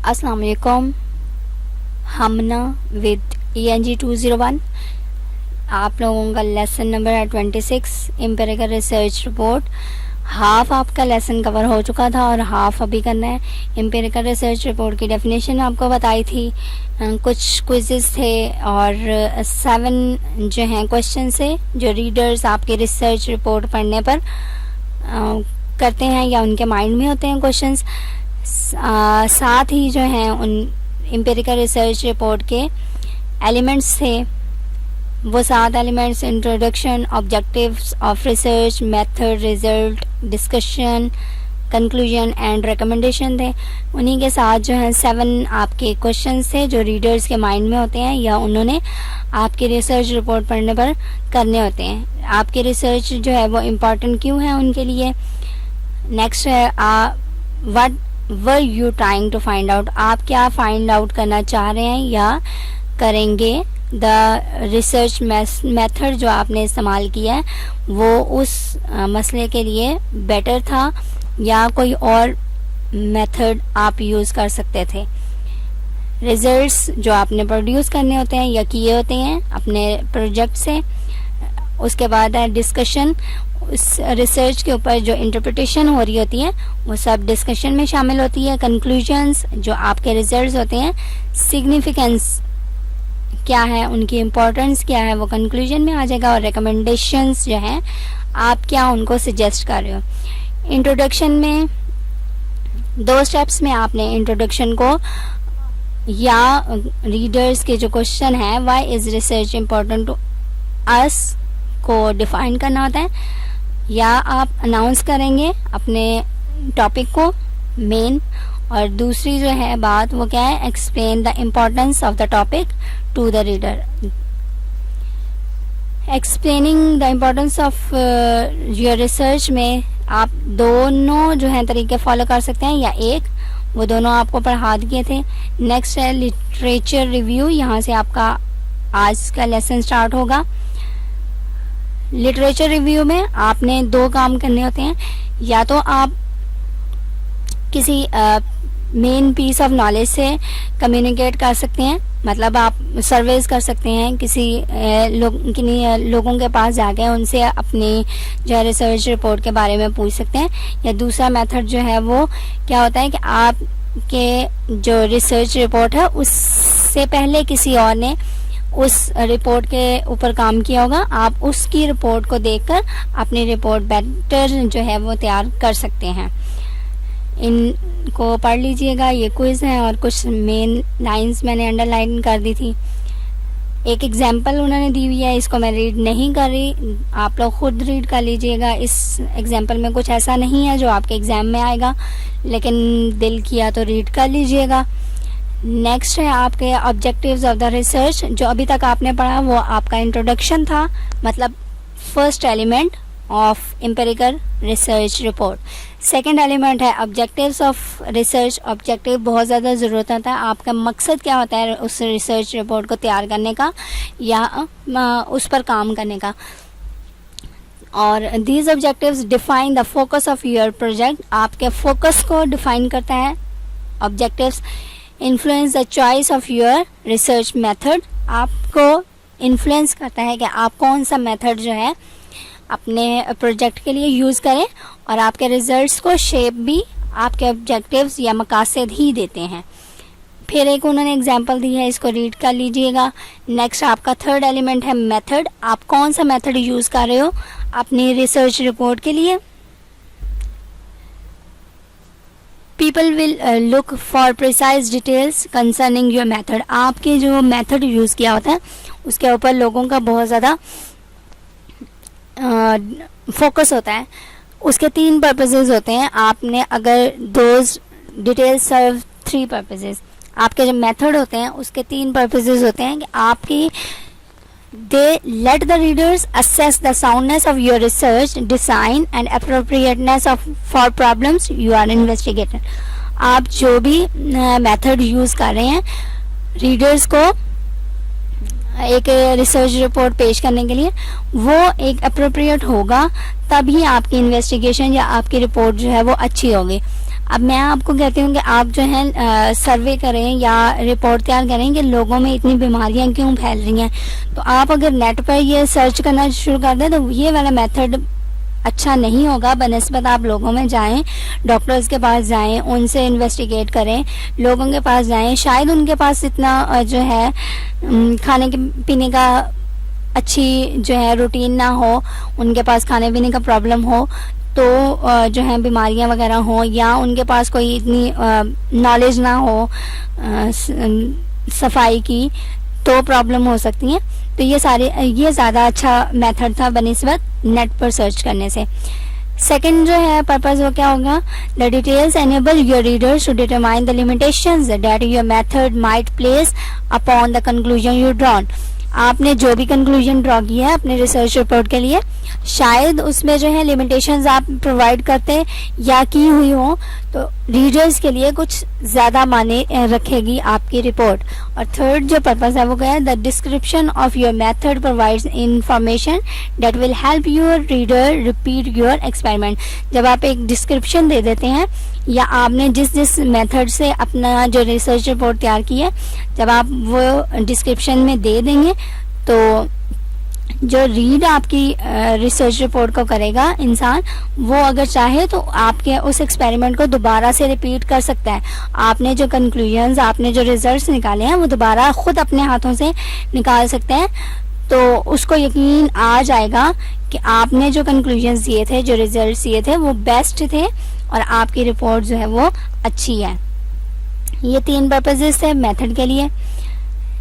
अस्सलाम वालेकुम। हमना with ENG 201 आप लोगों का लेसन नंबर है 26 एम्पिरिकल रिसर्च रिपोर्ट। हाफ आपका लेसन कवर हो चुका था और हाफ अभी करना है। एम्पिरिकल रिसर्च रिपोर्ट की डेफिनेशन आपको बताई थी, कुछ क्विज़ेस थे और 7 जो हैं क्वेश्चन से जो रीडर्स आपके रिसर्च रिपोर्ट पढ़ने पर करते हैं या उनके माइंड में होते हैं क्वेश्चंस। साथ ही जो हैं उन एम्पिरिकल रिसर्च रिपोर्ट के एलिमेंट्स थे, वो 7 elements introduction, objectives of research, method, result, discussion, conclusion and recommendation थे। उन्हीं के साथ जो है 7 आपके क्वेश्चंस थे जो रीडर्स के माइंड में होते हैं या उन्होंने आपकी रिसर्च रिपोर्ट पढ़ने पर करने होते हैं। आपकी रिसर्च जो है वो इम्पॉर्टेंट क्यों है उनके लिए। नेक्स्ट है what were you trying to find out, आप क्या फाइंड आउट करना चाह रहे हैं या करेंगे। द रिसर्च मेथड जो आपने इस्तेमाल किया है वो उस मसले के लिए बेटर था या कोई और मेथड आप यूज़ कर सकते थे। रिजल्ट्स जो आपने प्रोड्यूस करने होते हैं या किए होते हैं अपने प्रोजेक्ट से। उसके बाद है डिस्कशन, उस रिसर्च के ऊपर जो इंटरप्रिटेशन हो रही होती है वो सब डिस्कशन में शामिल होती है। कंक्लूजन्स जो आपके रिजल्ट्स होते हैं, सिग्निफिकेंस क्या है, उनकी इम्पोर्टेंस क्या है, वो कंक्लूजन में आ जाएगा। और रिकमेंडेशंस जो हैं आप क्या उनको सजेस्ट कर रहे हो। इंट्रोडक्शन में 2 स्टेप्स में आपने इंट्रोडक्शन को या रीडर्स के जो क्वेश्चन है why is research important to us को डिफाइन करना होता है, या आप अनाउंस करेंगे अपने टॉपिक को मेन। और दूसरी जो है बात वो क्या है, explain the importance of the topic to the reader. Explaining the importance of your research में आप दोनों जो है तरीके फॉलो कर सकते हैं या एक, वो दोनों आपको पढ़ा दिए थे। नेक्स्ट है लिटरेचर रिव्यू, यहाँ से आपका आज का लेसन स्टार्ट होगा। लिटरेचर रिव्यू में आपने 2 काम करने होते हैं, या तो आप किसी मेन पीस ऑफ नॉलेज से कम्युनिकेट कर सकते हैं, मतलब आप सर्वेस कर सकते हैं किसी लोगों के पास जाके उनसे अपनी जो है रिसर्च रिपोर्ट के बारे में पूछ सकते हैं। या दूसरा मेथड जो है वो क्या होता है कि आपके जो रिसर्च रिपोर्ट है उससे पहले किसी और ने उस रिपोर्ट के ऊपर काम किया होगा, आप उसकी रिपोर्ट को देखकर अपनी रिपोर्ट बेटर जो है वो तैयार कर सकते हैं। इनको पढ़ लीजिएगा, ये क्विज है और कुछ मेन लाइंस मैंने अंडरलाइन कर दी थी। एक एग्जाम्पल उन्होंने दी हुई है, इसको मैं रीड नहीं कर रही, आप लोग खुद रीड कर लीजिएगा। इस एग्जाम्पल में कुछ ऐसा नहीं है जो आपके एग्ज़ाम में आएगा, लेकिन दिल किया तो रीड कर लीजिएगा। नेक्स्ट है आपके ऑब्जेक्टिव्स ऑफ द रिसर्च। जो अभी तक आपने पढ़ा वो आपका इंट्रोडक्शन था, मतलब first element of empirical research report. Second element है ऑब्जेक्टिव्स ऑफ रिसर्च। ऑब्जेक्टिव बहुत ज़्यादा ज़रूरत होता है, आपका मकसद क्या होता है उस रिसर्च रिपोर्ट को तैयार करने का या उस पर काम करने का। और these objectives define the focus of your project, आपके फोकस को डिफाइन करता है objectives. Influence the choice of your research method, आपको इन्फ्लुएंस करता है कि आप कौन सा मेथड जो है अपने प्रोजेक्ट के लिए यूज़ करें, और आपके रिजल्ट्स को शेप भी आपके ऑब्जेक्टिव्स या मकासद ही देते हैं। फिर एक उन्होंने एग्जांपल दी है, इसको रीड कर लीजिएगा। नेक्स्ट आपका थर्ड एलिमेंट है मेथड, आप कौन सा मेथड यूज़ कर रहे हो अपनी रिसर्च रिपोर्ट के लिए। People will look for precise details concerning your method, आपके जो मेथड यूज़ किया होता है उसके ऊपर लोगों का बहुत ज़्यादा फोकस होता है। उसके 3 पर्पसेस होते हैं, आपने अगर दोज डिटेल्स सर्व 3 पर्पसेस, आपके जो मेथड होते हैं उसके 3 पर्पसेस होते हैं कि आपकी they let the readers assess the soundness of your research design and appropriateness of for problems you are investigated. आप जो भी मेथड यूज़ कर रहे हैं रीडर्स को एक रिसर्च रिपोर्ट पेश करने के लिए, वो एक अप्रोप्रिएट होगा, तभी आपकी इन्वेस्टिगेशन या आपकी रिपोर्ट जो है वो अच्छी होगी। अब मैं आपको कहती हूँ कि आप जो है सर्वे करें या रिपोर्ट तैयार करें कि लोगों में इतनी बीमारियां क्यों फैल रही हैं, तो आप अगर नेट पर ये सर्च करना शुरू कर दें तो ये वाला मेथड अच्छा नहीं होगा। बनिस्बत आप लोगों में जाएं, डॉक्टर्स के पास जाएं, उनसे इन्वेस्टिगेट करें, लोगों के पास जाएं, शायद उनके पास इतना जो है खाने पीने का अच्छी जो है रूटीन ना हो, उनके पास खाने पीने का प्रॉब्लम हो, तो जो है बीमारियां वगैरह हो, या उनके पास कोई इतनी नॉलेज ना हो सफाई की, तो प्रॉब्लम हो सकती है। तो ये ज़्यादा अच्छा मेथड था बनिस्बत नेट पर सर्च करने से। सेकंड जो है पर्पस वो क्या होगा, the details enable your readers to determine the limitations that your method might place upon the conclusion you drawn. आपने जो भी कंक्लूजन ड्रॉ किया है अपने रिसर्च रिपोर्ट के लिए, शायद उसमें जो है लिमिटेशंस आप प्रोवाइड करते या की हुई हो, तो रीडर्स के लिए कुछ ज़्यादा माने रखेगी आपकी रिपोर्ट। और थर्ड जो पर्पस है वो क्या है, the description of your method provides information that will help your reader repeat your experiment. जब आप एक डिस्क्रिप्शन दे देते हैं या आपने जिस मेथड से अपना जो रिसर्च रिपोर्ट तैयार की है, जब आप वो डिस्क्रिप्शन में दे देंगे तो जो रीड आपकी रिसर्च रिपोर्ट को करेगा इंसान, वो अगर चाहे तो आपके उस एक्सपेरिमेंट को दोबारा से रिपीट कर सकता है। आपने जो कंक्लूजन्स, आपने जो रिजल्ट्स निकाले हैं वो दोबारा खुद अपने हाथों से निकाल सकते हैं, तो उसको यकीन आ जाएगा कि आपने जो कंक्लूजन्स दिए थे, जो रिजल्ट्स दिए थे वो बेस्ट थे और आपकी रिपोर्ट जो है वो अच्छी है। ये 3 पर्पसेस है मेथड के लिए।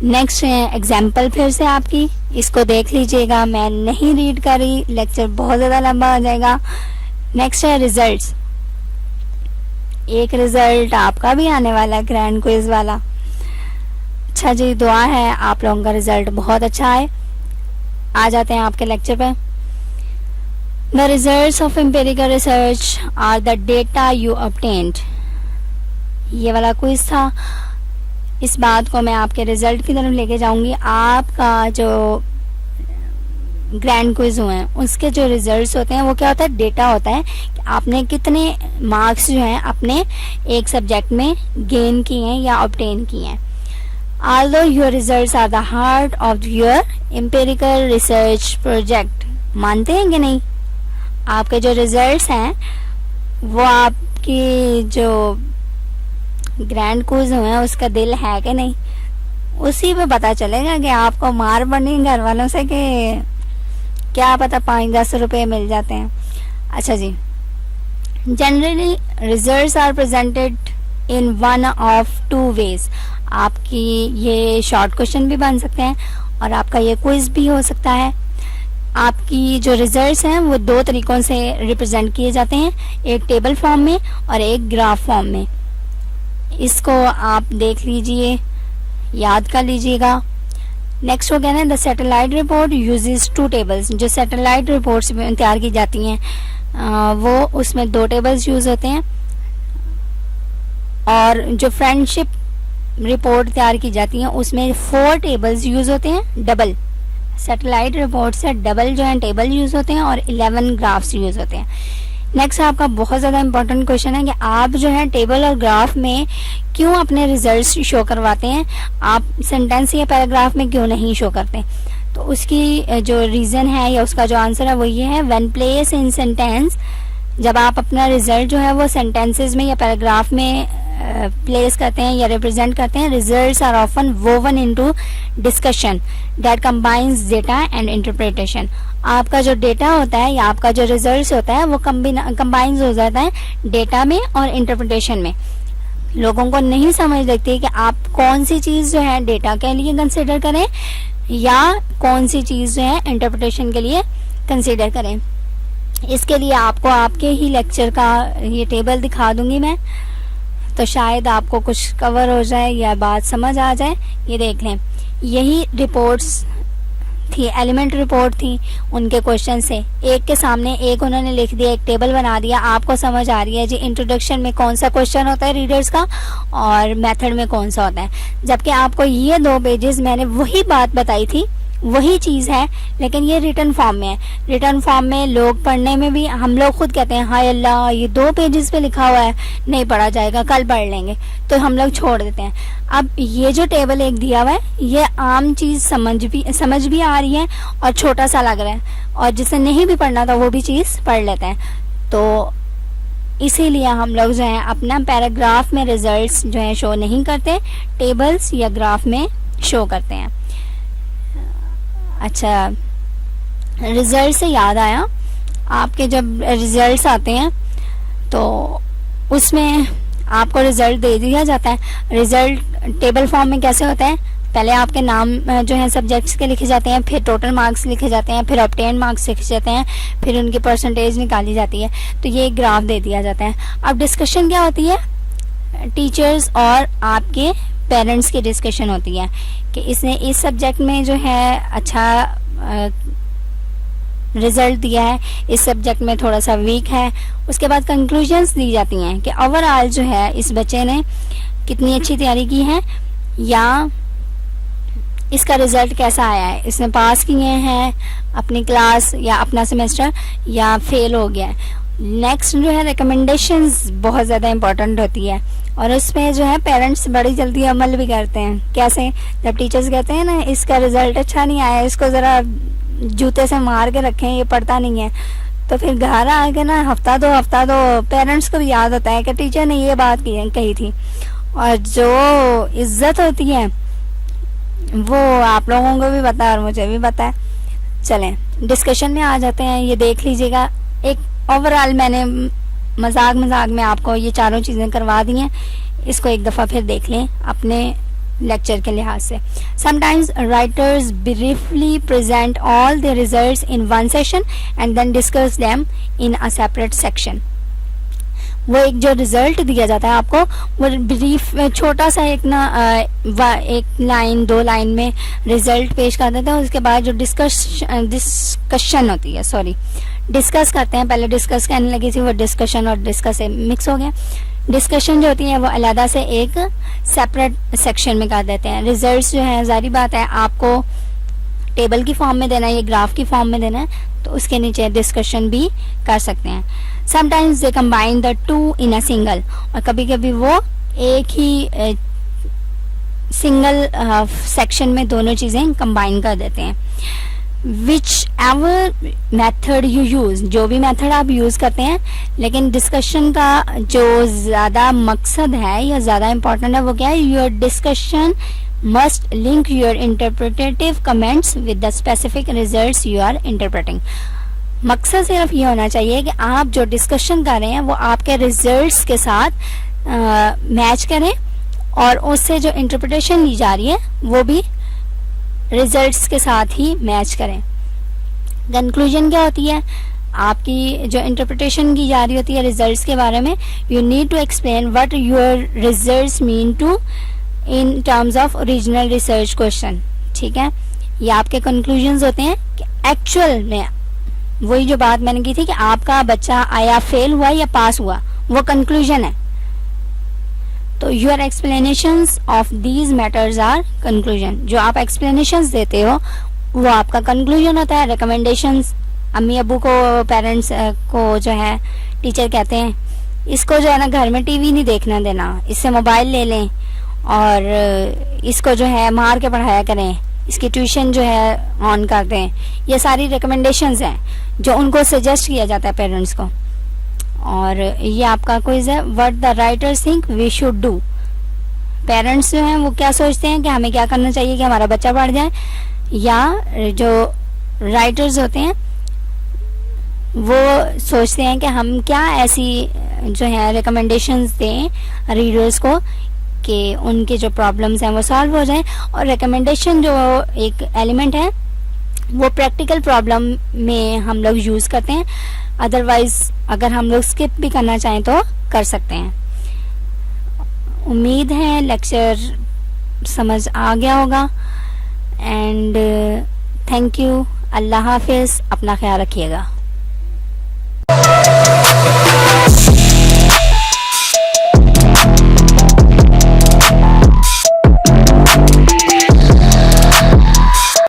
नेक्स्ट है एग्जाम्पल, फिर से आपकी इसको देख लीजिएगा, मैं नहीं रीड कर रही, लेक्चर बहुत ज़्यादा लंबा हो जाएगा। नेक्स्ट है रिजल्ट्स। एक रिजल्ट आपका भी आने वाला है, ग्रैंड क्विज वाला। अच्छा जी, दुआ है आप लोगों का रिजल्ट बहुत अच्छा आए। आ जाते हैं आपके लेक्चर पे। The results of empirical research are the data you obtained. ये वाला क्विज था, इस बात को मैं आपके रिजल्ट की तरफ लेके जाऊंगी। आपका जो ग्रैंड क्विज हुए हैं उसके जो रिजल्ट्स होते हैं वो क्या होता है, डेटा होता है कि आपने कितने मार्क्स जो हैं अपने एक सब्जेक्ट में गेन किए हैं या ऑब्टेन किए हैं। Although your results are the heart of your empirical research project, मानते हैं कि नहीं? आपके जो रिजल्ट्स हैं वो आपकी जो ग्रैंड क्विज हुए हैं उसका दिल है कि नहीं, उसी पे पता चलेगा कि आपको मार पड़नी घर वालों से कि क्या पता 5-10 रुपए मिल जाते हैं। अच्छा जी, generally results are presented in one of 2 ways. आपकी ये शॉर्ट क्वेश्चन भी बन सकते हैं और आपका ये क्विज भी हो सकता है। आपकी जो रिजल्ट्स हैं वो 2 तरीकों से रिप्रेजेंट किए जाते हैं, एक टेबल फॉर्म में और एक ग्राफ फॉर्म में। इसको आप देख लीजिए, याद कर लीजिएगा। नेक्स्ट हो गया ना, the satellite report uses 2 tables. जो सैटेलाइट रिपोर्ट्स तैयार की जाती हैं वो उसमें 2 टेबल्स यूज होते हैं, और जो फ्रेंडशिप रिपोर्ट तैयार की जाती है उसमें 4 टेबल्स यूज होते हैं, डबल। सैटेलाइट रिपोर्ट से डबल जो है टेबल यूज होते हैं और 11 ग्राफ्स यूज होते हैं। नेक्स्ट आपका बहुत ज़्यादा इंपॉर्टेंट क्वेश्चन है कि आप जो है टेबल और ग्राफ में क्यों अपने रिजल्ट्स शो करवाते हैं, आप सेंटेंस या पैराग्राफ में क्यों नहीं शो करते। तो उसकी जो रीज़न है या उसका जो आंसर है वो ये है, व्हेन प्लेस इन सेंटेंस, जब आप अपना रिजल्ट जो है वो सेंटेंसेस में या पैराग्राफ में प्लेस करते हैं या रिप्रेजेंट करते हैं, results are often woven into discussion that combines data and interpretation. आपका जो डेटा होता है या आपका जो रिजल्ट्स होता है वो कंबाइंस हो जाता है डेटा में और इंटरप्रिटेशन में। लोगों को नहीं समझ लगती कि आप कौन सी चीज़ जो है डेटा के लिए कंसिडर करें या कौन सी चीज़ जो है इंटरप्रिटेशन के लिए कंसिडर करें। इसके लिए आपको आपके ही लेक्चर का ये टेबल दिखा दूंगी मैं, तो शायद आपको कुछ कवर हो जाए या बात समझ आ जाए। ये देख लें, यही रिपोर्ट्स थी, एलिमेंट रिपोर्ट थी, उनके क्वेश्चन से एक के सामने एक उन्होंने लिख दिया, एक टेबल बना दिया। आपको समझ आ रही है जी इंट्रोडक्शन में कौन सा क्वेश्चन होता है रीडर्स का और मेथड में कौन सा होता है। जबकि आपको ये 2 पेजेस मैंने वही बात बताई थी वही चीज़ है, लेकिन ये रिटर्न फॉर्म में है। रिटर्न फॉर्म में लोग पढ़ने में भी, हम लोग खुद कहते हैं हाय अल्लाह ये 2 पेजेस पे लिखा हुआ है, नहीं पढ़ा जाएगा, कल पढ़ लेंगे, तो हम लोग छोड़ देते हैं। अब ये जो टेबल एक दिया हुआ है, ये आम चीज़ समझ भी आ रही है और छोटा सा लग रहा है, और जिसे नहीं भी पढ़ना था वो भी चीज़ पढ़ लेते हैं। तो इसीलिए हम लोग जो है अपना पैराग्राफ में रिजल्ट्स जो है शो नहीं करते, टेबल्स या ग्राफ में शो करते हैं। अच्छा, रिजल्ट से याद आया, आपके जब रिजल्ट्स आते हैं तो उसमें आपको रिजल्ट दे दिया जाता है। रिजल्ट टेबल फॉर्म में कैसे होता है, पहले आपके नाम जो है सब्जेक्ट्स के लिखे जाते हैं, फिर टोटल मार्क्स लिखे जाते हैं, फिर ऑब्टेन मार्क्स लिखे जाते हैं, फिर उनकी परसेंटेज निकाली जाती है, तो ये एक ग्राफ दे दिया जाता है। अब डिस्कशन क्या होती है, टीचर्स और आपके पेरेंट्स की डिस्कशन होती है कि इसने इस सब्जेक्ट में जो है अच्छा रिजल्ट दिया है, इस सब्जेक्ट में थोड़ा सा वीक है। उसके बाद कंक्लूजन्स दी जाती हैं कि ओवरऑल जो है इस बच्चे ने कितनी अच्छी तैयारी की है, या इसका रिजल्ट कैसा आया है, इसने पास किए हैं अपनी क्लास या अपना सेमेस्टर, या फेल हो गया है। नेक्स्ट जो है रिकमेंडेशंस बहुत ज़्यादा इंपॉर्टेंट होती है, और उसमें जो है पेरेंट्स बड़ी जल्दी अमल भी करते हैं। कैसे, जब टीचर्स कहते हैं ना इसका रिजल्ट अच्छा नहीं आया, इसको ज़रा जूते से मार के रखें, ये पढ़ता नहीं है, तो फिर घर आके ना हफ्ता दो पेरेंट्स को भी याद होता है कि टीचर ने ये बात कही थी। और जो इज्जत होती है वो आप लोगों को भी पता है और मुझे भी पता है। चलें डिस्कशन में आ जाते हैं। ये देख लीजिएगा, एक ओवरऑल मैंने मजाक में आपको ये चारों चीज़ें करवा दी हैं, इसको एक दफ़ा फिर देख लें अपने लेक्चर के लिहाज से। Sometimes writers briefly present all the results in one session and then discuss them in a separate section. वो एक जो रिजल्ट दिया जाता है आपको, वो ब्रीफ छोटा सा एक लाइन 2 लाइन में रिजल्ट पेश कर देते हैं। उसके बाद जो डिस्कशन होती है, डिस्कस करते हैं, पहले डिस्कस कहने लगी थी, वो डिस्कशन और डिस्कस से मिक्स हो गया। डिस्कशन जो होती है वो अलग से एक सेपरेट सेक्शन में कर देते हैं। रिजल्ट्स जो है जारी बात है आपको टेबल की फॉर्म में देना है, ये ग्राफ की फॉर्म में देना है, तो उसके नीचे डिस्कशन भी कर सकते हैं। Sometimes they combine the two in a single, और कभी कभी वो एक ही सिंगल सेक्शन में दोनों चीज़ें कंबाइन कर देते हैं। Which ever method you use, जो भी मेथड आप यूज़ करते हैं, लेकिन डिस्कशन का जो ज़्यादा मकसद है या ज़्यादा इम्पोर्टेंट है वो क्या है, your discussion must link your interpretative comments with the specific results you are interpreting। मकसद सिर्फ ये होना चाहिए कि आप जो डिस्कशन कर रहे हैं वो आपके रिजल्ट्स के साथ मैच करें, और उससे जो इंटरप्रिटेशन दी जा रही है वो भी रिजल्ट्स के साथ ही मैच करें। कंक्लूजन क्या होती है, आपकी जो इंटरप्रिटेशन की जा रही होती है रिजल्ट्स के बारे में, you need to explain what your results mean to in terms of original research question. ठीक है, ये आपके कंक्लूजन्स होते हैं कि एक्चुअल में वही जो बात मैंने की थी कि आपका बच्चा आया फेल हुआ या पास हुआ, वो कंक्लूजन है। तो your explanations of these matters are conclusion. जो आप एक्सप्लेनेशंस देते हो वो आपका कंक्लूजन होता है। रिकमेंडेशंस, अम्मी अबू को, पेरेंट्स को जो है टीचर कहते हैं इसको जो है ना घर में टीवी नहीं देखना देना, इससे मोबाइल ले लें, और इसको जो है मार के पढ़ाया करें, इसकी ट्यूशन जो है ऑन कर दें। ये सारी रिकमेंडेशंस हैं जो उनको सजेस्ट किया जाता है पेरेंट्स को। और ये आपका क्विज है, what the writers think we should do. Parents जो हैं वो क्या सोचते हैं कि हमें क्या करना चाहिए कि हमारा बच्चा पढ़ जाए, या जो राइटर्स होते हैं वो सोचते हैं कि हम क्या ऐसी जो है रिकमेंडेशंस दें रीडर्स को कि उनके जो प्रॉब्लम्स हैं वो सॉल्व हो जाएं। और रिकमेंडेशन जो एक एलिमेंट है वो प्रैक्टिकल प्रॉब्लम में हम लोग यूज़ करते हैं, अदरवाइज अगर हम लोग स्किप भी करना चाहें तो कर सकते हैं। उम्मीद है लेक्चर समझ आ गया होगा, एंड थैंक यू। अल्लाह हाफिज़, अपना ख्याल रखिएगा।